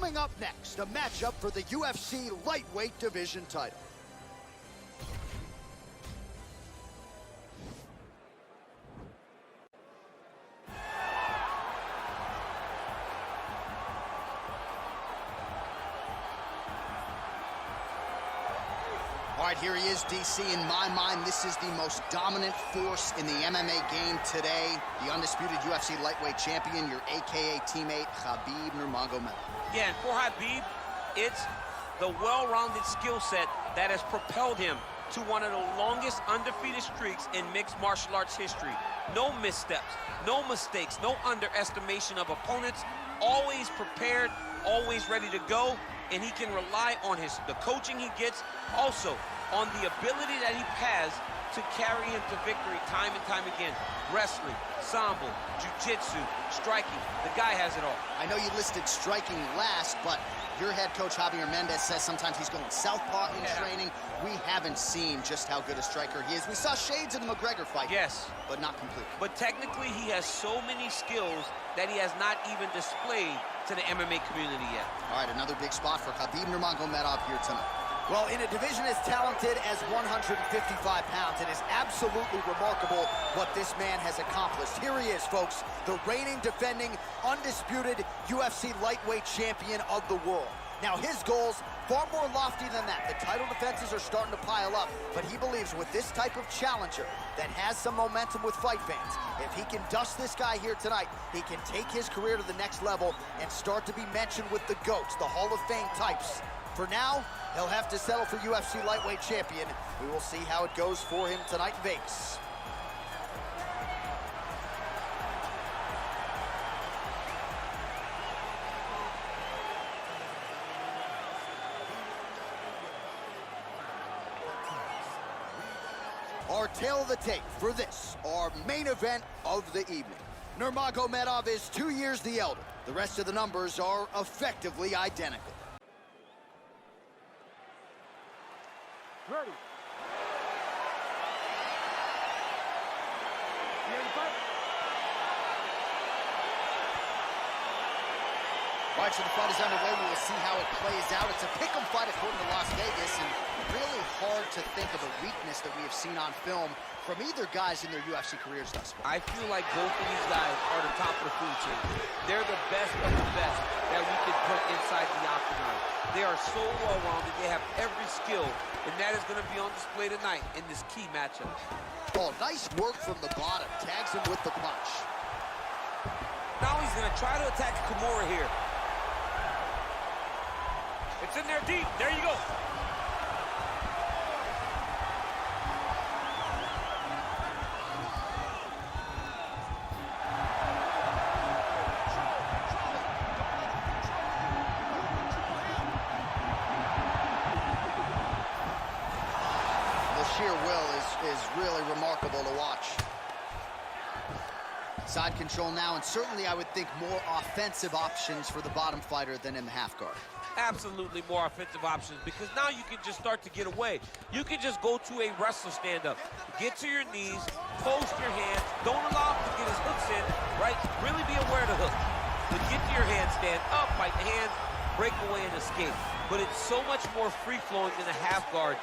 Coming up next, a matchup for the UFC lightweight division title. All right, here he is, DC. In my mind, this is the most dominant force in the MMA game today. The undisputed UFC lightweight champion, your AKA teammate, Khabib Nurmagomedov. Yeah, and for Khabib, it's the well-rounded skill set that has propelled him to one of the longest undefeated streaks in mixed martial arts history. No missteps, no mistakes, no underestimation of opponents. Always prepared, always ready to go, and he can rely on the coaching he gets, also on the ability that he has to carry him to victory time and time again. Wrestling, sambo, jiu-jitsu, striking. The guy has it all. I know you listed striking last, but your head coach, Javier Mendez, says sometimes he's going southpaw in training. We haven't seen just how good a striker he is. We saw shades in the McGregor fight. Yes. But not completely. But technically, he has so many skills that he has not even displayed to the MMA community yet. All right, another big spot for Khabib Nurmagomedov here tonight. Well, in a division as talented as 155 pounds, it is absolutely remarkable what this man has accomplished. Here he is, folks, the reigning, defending, undisputed UFC lightweight champion of the world. Now, his goals, far more lofty than that. The title defenses are starting to pile up, but he believes with this type of challenger that has some momentum with fight fans, if he can dust this guy here tonight, he can take his career to the next level and start to be mentioned with the GOATs, the Hall of Fame types. For now, he'll have to settle for UFC lightweight champion. We will see how it goes for him tonight in Vegas. Our tail of the tape for this, our main event of the evening. Nurmagomedov is 2 years the elder. The rest of the numbers are effectively identical. Ready. All right, so the fight is underway. We will see how it plays out. It's a pick'em fight according to Las Vegas, and really hard to think of a weakness that we have seen on film from either guys in their UFC careers thus far. I feel like both of these guys are the top of the food chain. They're the best of the best that we could put inside the octagon. They are so well-rounded. They have every skill, and that is going to be on display tonight in this key matchup. Oh, nice work from the bottom. Tags him with the punch. Now he's going to try to attack Kimura here. It's in there deep. There you go. Sheer will is really remarkable to watch. Side control now, and certainly I would think more offensive options for the bottom fighter than in the half guard. Absolutely more offensive options, because now you can just start to get away. You can just go to a wrestler stand-up. Get to your knees, post your hands, don't allow him to get his hooks in, right? Really be aware of the hook. But get to your handstand, up, fight the hands, break away and escape. But it's so much more free-flowing than the half guard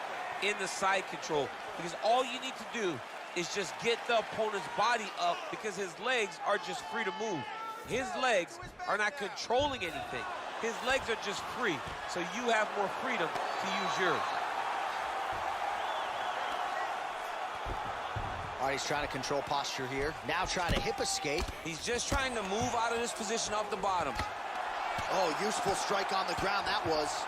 in the side control, because all you need to do is just get the opponent's body up, because his legs are just free to move. His legs are not controlling anything. His legs are just free, so you have more freedom to use yours. All right, he's trying to control posture here. Now trying to hip escape. He's just trying to move out of this position off the bottom. Oh, useful strike on the ground that was.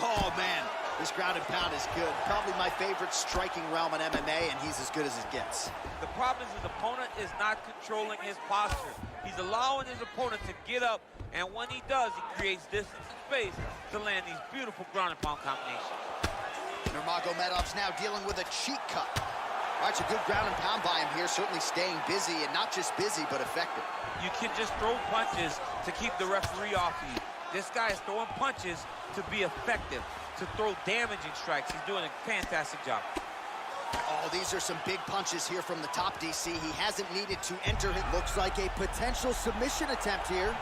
Oh, man, this ground and pound is good. Probably my favorite striking realm in MMA, and he's as good as it gets. The problem is his opponent is not controlling his posture. He's allowing his opponent to get up, and when he does, he creates distance and space to land these beautiful ground and pound combinations. Nurmagomedov's now dealing with a cheek cut. All right, so good ground and pound by him here, certainly staying busy, and not just busy, but effective. You can just throw punches to keep the referee off you. This guy is throwing punches to be effective, to throw damaging strikes. He's doing a fantastic job. Oh, these are some big punches here from the top, DC. He hasn't needed to enter. It looks like a potential submission attempt here.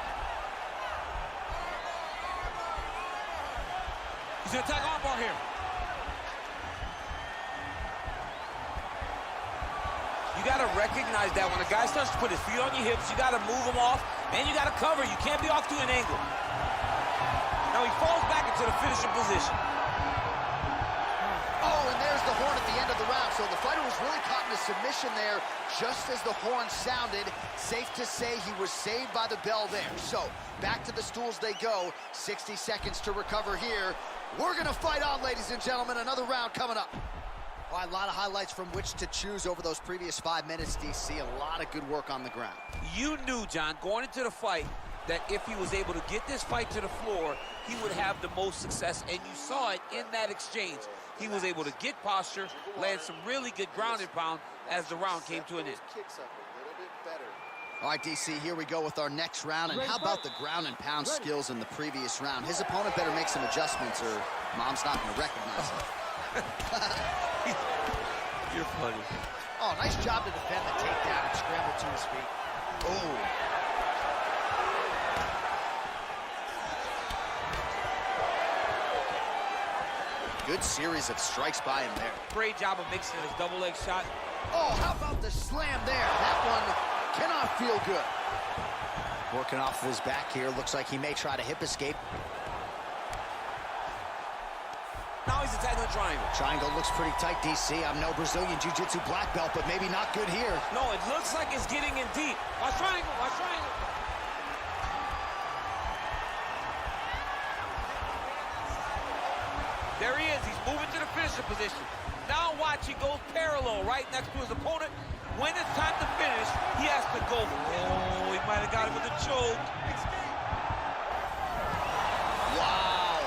He's gonna attack armbar here. You gotta recognize that when a guy starts to put his feet on your hips, you gotta move him off, and you gotta cover. You can't be off to an angle. Now he falls back into the finishing position. Oh, and there's the horn at the end of the round. So the fighter was really caught in a submission there just as the horn sounded. Safe to say he was saved by the bell there. So back to the stools they go. 60 seconds to recover here. We're going to fight on, ladies and gentlemen. Another round coming up. All right, a lot of highlights from which to choose over those previous 5 minutes, DC. A lot of good work on the ground. You knew, John, going into the fight, that if he was able to get this fight to the floor, he would have the most success, and you saw it in that exchange. He was able to get posture, land some really good ground and pound as the round came to an end. All right, DC, here we go with our next round. And how about the ground and pound skills in the previous round? His opponent better make some adjustments or Mom's not going to recognize him. You're funny. Oh, nice job to defend the takedown and scramble to his feet. Oh. Good series of strikes by him there. Great job of mixing his double leg shot. Oh, how about the slam there? That one cannot feel good. Working off of his back here. Looks like he may try to hip escape. Now he's attacking the triangle. Triangle looks pretty tight, DC. I'm no Brazilian Jiu-Jitsu black belt, but maybe not good here. No, it looks like it's getting in deep. Watch triangle, watch triangle. There he is. He's moving to the finisher position. Now watch, he goes parallel right next to his opponent. When it's time to finish, he has to go. Oh, he might have got him with a choke. Wow.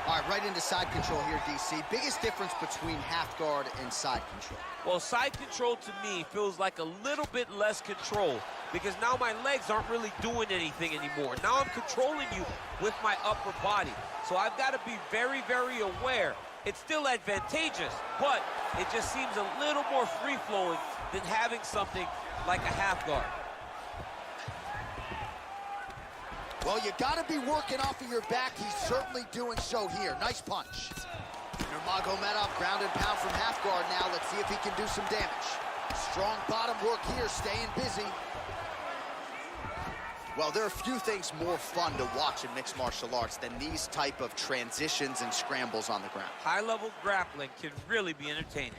All right, right into side control here, DC. Biggest difference between half guard and side control? Well, side control to me feels like a little bit less control because now my legs aren't really doing anything anymore. Now I'm controlling you with my upper body. So I've got to be very, very aware. It's still advantageous, but it just seems a little more free-flowing than having something like a half guard. Well, you got to be working off of your back. He's certainly doing so here. Nice punch. Nurmagomedov ground and pound from half guard now. Let's see if he can do some damage. Strong bottom work here, staying busy. Well, there are few things more fun to watch in mixed martial arts than these type of transitions and scrambles on the ground. High-level grappling can really be entertaining.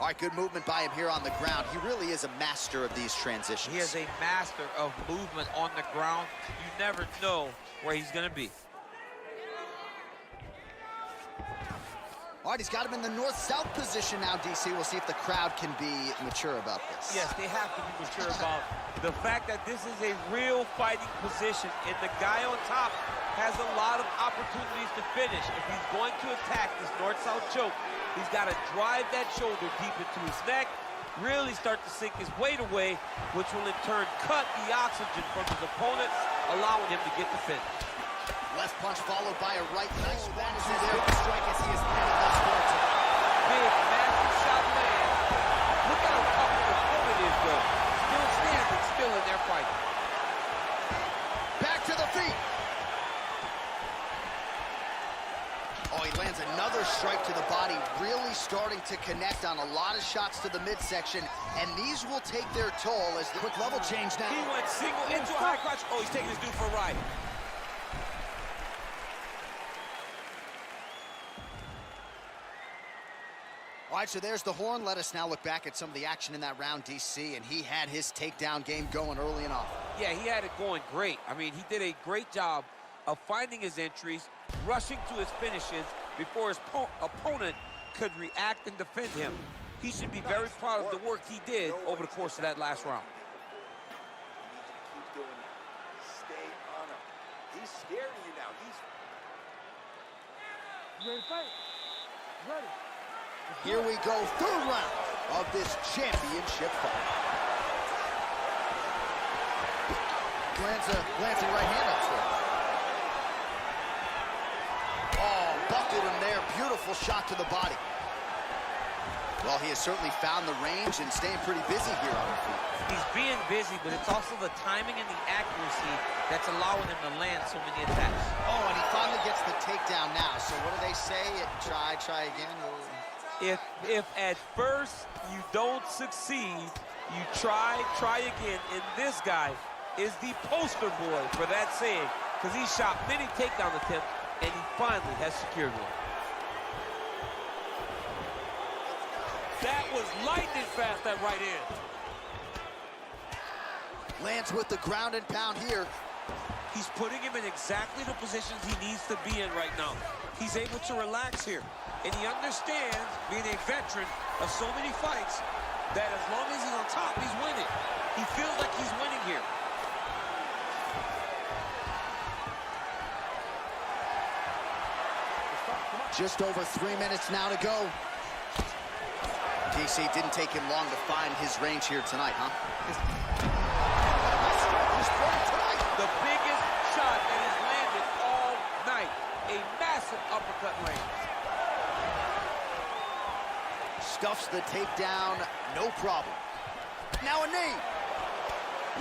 All right, good movement by him here on the ground. He really is a master of these transitions. He is a master of movement on the ground. You never know where he's going to be. All right, he's got him in the north-south position now, DC. We'll see if the crowd can be mature about this. Yes, they have to be mature about the fact that this is a real fighting position, and the guy on top has a lot of opportunities to finish. If he's going to attack this north-south choke, he's got to drive that shoulder deep into his neck, really start to sink his weight away, which will in turn cut the oxygen from his opponent, allowing him to get the finish. Left punch followed by a right. Nice one. That is his biggest strike as he has landed thus far tonight. Big, massive shot lands. Look at how tough the opponent is, though. Still standing, still in their fight. Back to the feet. Oh, he lands another strike to the body, really starting to connect on a lot of shots to the midsection, and these will take their toll as the quick level change now. He went single into a high crotch. Oh, he's taking his dude for a ride. All right, so there's the horn. Let us now look back at some of the action in that round, DC, and he had his takedown game going early and often. Yeah, he had it going great. I mean, he did a great job of finding his entries, rushing to his finishes before his opponent could react and defend him. He should be very proud of the work he did over the course of that last round. Keep doing it. Stay on him. He's scared of you now. You ready to fight? Ready. Here we go, third round of this championship fight. lands a glancing right hand up to him. Oh, buckled him there. Beautiful shot to the body. Well, he has certainly found the range and staying pretty busy here on the feet. He's being busy, but it's also the timing and the accuracy that's allowing him to land so many attacks. Oh, and he finally gets the takedown now. So what do they say? Try again. If at first you don't succeed, you try again. And this guy is the poster boy for that saying, because he shot many takedown attempts, and he finally has secured one. That was lightning fast, that right hand. Lands with the ground and pound here. He's putting him in exactly the positions he needs to be in right now. He's able to relax here. And he understands, being a veteran of so many fights, that as long as he's on top, he's winning. He feels like he's winning here. Just over 3 minutes now to go. DC, didn't take him long to find his range here tonight, huh? The biggest shot that he's landed all night. A massive uppercut lands. Stuffs the takedown, no problem. Now a knee.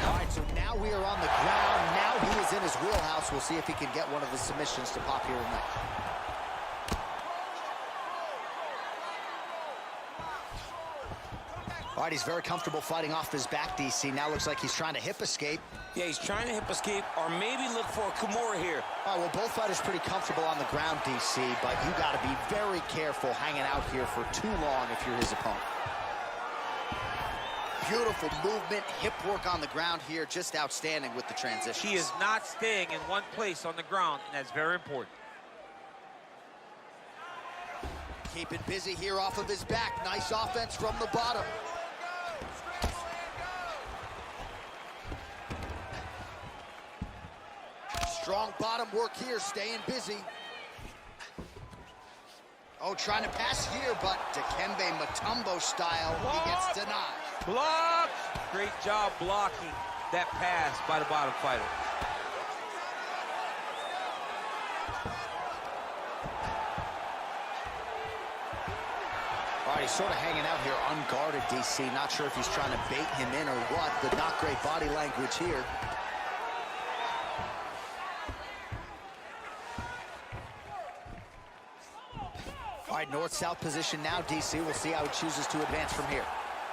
All right, so now we are on the ground. Now he is in his wheelhouse. We'll see if he can get one of the submissions to pop here tonight. All right, he's very comfortable fighting off his back, DC. Now looks like he's trying to hip escape. Yeah, he's trying to hip escape or maybe look for a Kimura here. All right, well, both fighters pretty comfortable on the ground, DC, but you got to be very careful hanging out here for too long if you're his opponent. Beautiful movement, hip work on the ground here, just outstanding with the transition. He is not staying in one place on the ground, and that's very important. Keeping busy here off of his back. Nice offense from the bottom. Strong bottom work here, staying busy. Oh, trying to pass here, but Dikembe Mutombo style, he gets denied. Block! Great job blocking that pass by the bottom fighter. All right, he's sort of hanging out here unguarded, DC. Not sure if he's trying to bait him in or what, but not great body language here. All right, north-south position now, DC. We'll see how he chooses to advance from here.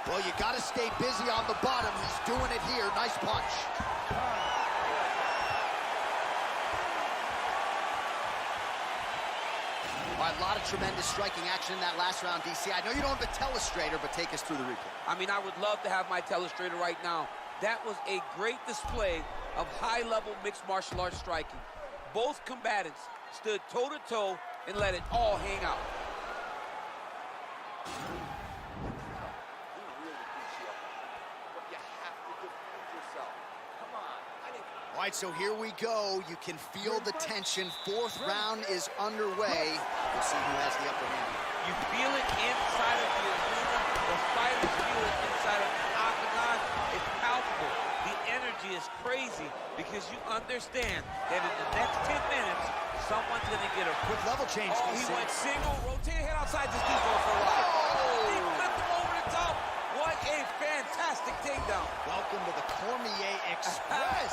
Well, you got to stay busy on the bottom. He's doing it here. Nice punch. All right, a lot of tremendous striking action in that last round, DC. I know you don't have a telestrator, but take us through the replay. I mean, I would love to have my telestrator right now. That was a great display of high-level mixed martial arts striking. Both combatants stood toe-to-toe and let it all hang out. All right, so here we go. You can feel the tension. Fourth round is underway. We'll see who has the upper hand. You feel it inside of the arena. The fighters feel it inside of the octagon. It's palpable. The energy is crazy because you understand that in the next 10 minutes, someone's going to get a Quick level change. Oh, he went single, rotate head outside this dude going for a ride. He flipped him over the top. What a fantastic takedown. Welcome to the Cormier Express.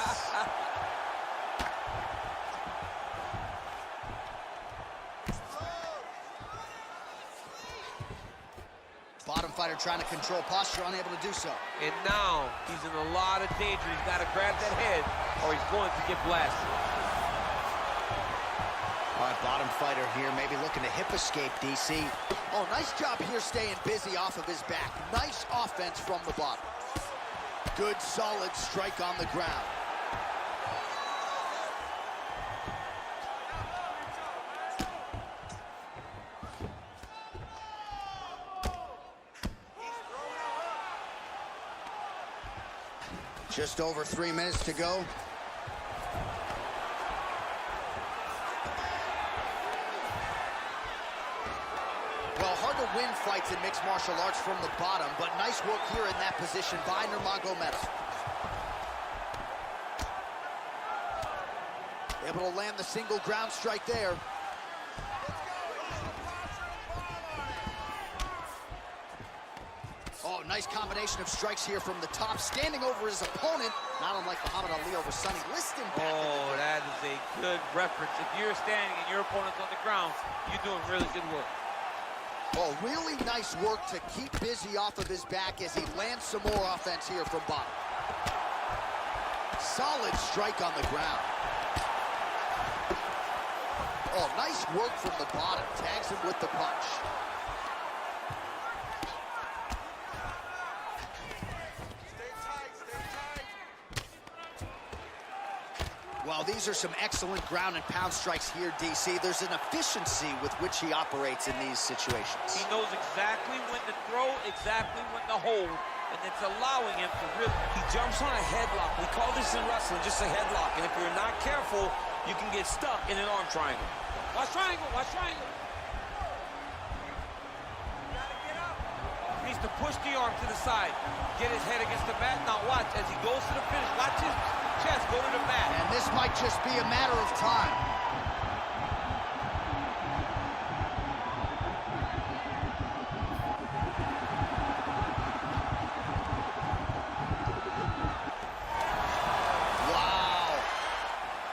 Bottom fighter trying to control posture, unable to do so. And now he's in a lot of danger. He's got to grab that head or he's going to get blasted. All right, bottom fighter here, maybe looking to hip escape, DC. Oh, nice job here staying busy off of his back. Nice offense from the bottom. Good, solid strike on the ground. Just over 3 minutes to go. Well, hard to win fights in mixed martial arts from the bottom, but nice work here in that position by Nurmagomedov. Able to land the single ground strike there. Oh, nice combination of strikes here from the top, standing over his opponent, not unlike Muhammad Ali over Sonny Liston. Oh, that is a good reference. If you're standing and your opponent's on the ground, you're doing really good work. Oh, really nice work to keep busy off of his back as he lands some more offense here from bottom. Solid strike on the ground. Oh, nice work from the bottom. Tags him with the punch. Well, these are some excellent ground and pound strikes here, DC. There's an efficiency with which he operates in these situations. He knows exactly when to throw, exactly when to hold, and it's allowing him to really... He jumps on a headlock. We call this in wrestling just a headlock. And if you're not careful, you can get stuck in an arm triangle. Watch triangle, watch triangle. He needs to push the arm to the side, get his head against the mat. Now watch, as he goes to the finish, watch his chest go to the mat. And this might just be a matter of time. Wow.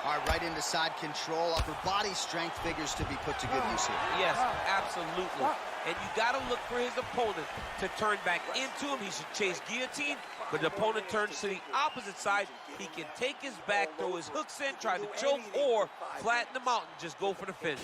All right, right into side control. Upper body strength figures to be put to good use here. Yes, absolutely. And you got to look for his opponent to turn back into him. He should chase guillotine, but the opponent turns to the opposite side. He can take his back, throw his hooks in, try to choke, or flatten him out and just go for the finish.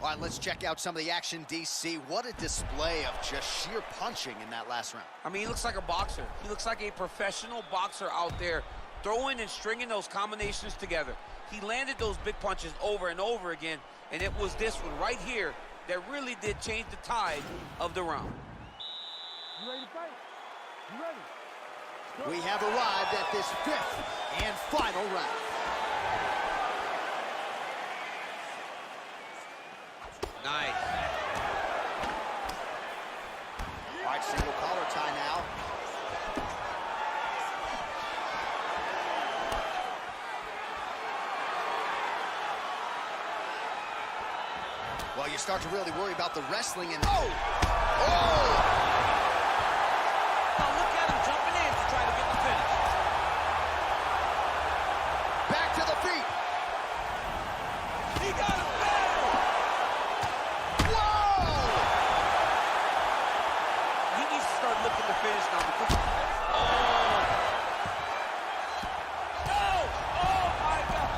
All right, let's check out some of the action, DC. What a display of just sheer punching in that last round. I mean, he looks like a boxer. He looks like a professional boxer out there, throwing and stringing those combinations together. He landed those big punches over and over again, and it was this one right here that really did change the tide of the round. You ready to fight? You ready? We have arrived at this fifth and final round. Nice. All right, single collar tie now. Well, you start to really worry about the wrestling and... Oh! Now look at him jumping in to try to get the finish. Back to the feet. He got him down. Whoa! He needs to start looking to finish now because... Oh! No! Oh, my God!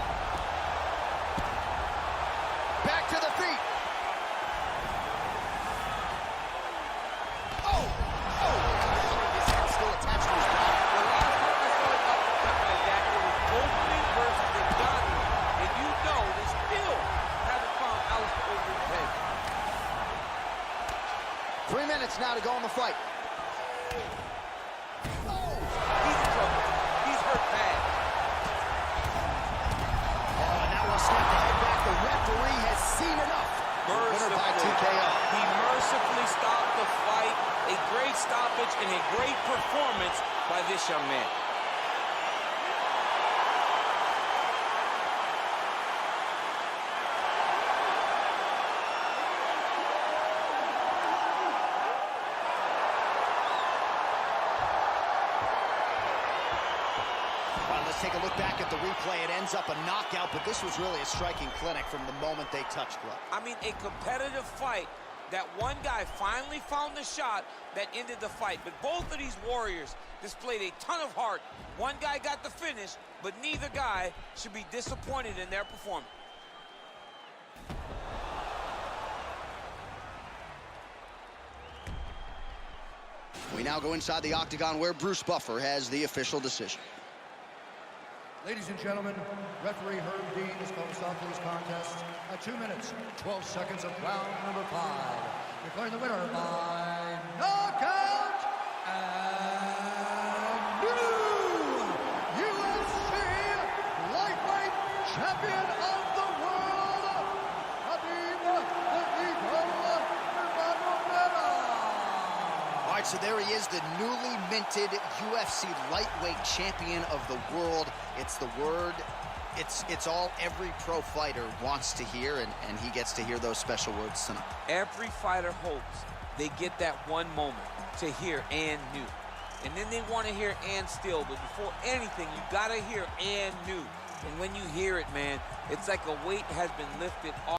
Back to the feet. His head still attached to his body. The last time I saw an uppercut like that, it was opening versus the gun. And you know they still haven't found Alice over his head. 3 minutes now to go in the fight. He's in trouble. He's hurt bad. Oh, and now we'll snap the head back. The referee has seen enough. Winner by TKO. He mercifully stopped the fight. A great stoppage and a great performance by this young man. All right, let's take a look back at the replay. It ends up a knockout, but this was really a striking clinic from the moment they touched glove. I mean, a competitive fight. That one guy finally found the shot that ended the fight. But both of these warriors displayed a ton of heart. One guy got the finish, but neither guy should be disappointed in their performance. We now go inside the octagon where Bruce Buffer has the official decision. Ladies and gentlemen, referee Herb Dean has called a stop to this contest at 2 minutes, 12 seconds of round number 5. Declaring the winner by knockout and new UFC lightweight champion of the world, Khabib Nurmagomedov. All right, so there he is, the newly minted UFC lightweight champion of the world. It's the word It's all every pro fighter wants to hear, and he gets to hear those special words tonight. Every fighter hopes they get that one moment to hear "and new." And then they want to hear "and still." But before anything, you got to hear "and new." And when you hear it, man, it's like a weight has been lifted off.